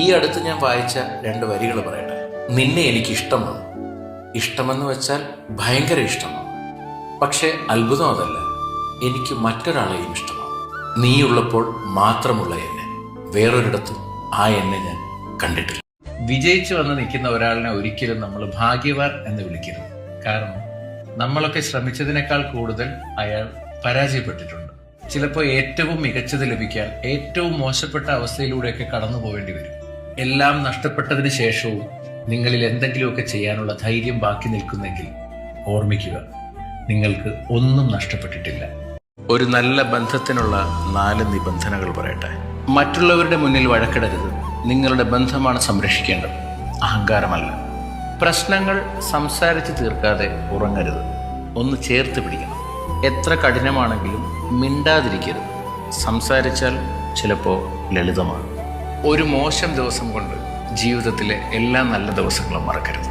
ഈ അടുത്ത് ഞാൻ വായിച്ച 2 വരികൾ പറയട്ടെ. നിന്നെ എനിക്ക് ഇഷ്ടമാണ്. ഇഷ്ടമെന്ന് വെച്ചാൽ ഭയങ്കര ഇഷ്ടമാണ്. പക്ഷേ അത്ഭുതം അതല്ല, എനിക്ക് മറ്റൊരാളെയും ഇഷ്ടമാണ്. നീയുള്ളപ്പോൾ മാത്രമുള്ള എന്നെ, വേറൊരിടത്തും ആ എന്നെ ഞാൻ കണ്ടിട്ടില്ല. വിജയിച്ചു വന്ന് നിൽക്കുന്ന ഒരാളിനെ ഒരിക്കലും നമ്മൾ ഭാഗ്യവാൻ എന്ന് വിളിക്കരുത്. കാരണം നമ്മളൊക്കെ ശ്രമിച്ചതിനേക്കാൾ കൂടുതൽ അയാൾ പരാജയപ്പെട്ടിട്ടുണ്ട്. ചിലപ്പോൾ ഏറ്റവും മികച്ചത് ലഭിക്കാൻ ഏറ്റവും മോശപ്പെട്ട അവസ്ഥയിലൂടെയൊക്കെ കടന്നു പോവേണ്ടി വരും. എല്ലാം നഷ്ടപ്പെട്ടതിന് ശേഷവും നിങ്ങളിൽ എന്തെങ്കിലുമൊക്കെ ചെയ്യാനുള്ള ധൈര്യം ബാക്കി നിൽക്കുന്നെങ്കിൽ ഓർമ്മിക്കുക, നിങ്ങൾക്ക് ഒന്നും നഷ്ടപ്പെട്ടിട്ടില്ല. ഒരു നല്ല ബന്ധത്തിനുള്ള 4 നിബന്ധനകൾ പറയട്ടെ. മറ്റുള്ളവരുടെ മുന്നിൽ വഴക്കിടരുത്. നിങ്ങളുടെ ബന്ധമാണ് സംരക്ഷിക്കേണ്ടത്, അഹങ്കാരമല്ല. പ്രശ്നങ്ങൾ സംസാരിച്ച് തീർക്കാതെ ഉറങ്ങരുത്, ഒന്ന് ചേർത്ത് പിടിക്കണം. എത്ര കഠിനമാണെങ്കിലും മിണ്ടാതിരിക്കരുത്. സംസാരിച്ചാൽ ചിലപ്പോൾ ലളിതമാണ്. ഒരു മോശം ദിവസം കൊണ്ട് ജീവിതത്തിലെ എല്ലാ നല്ല ദിവസങ്ങളും മറക്കരുത്.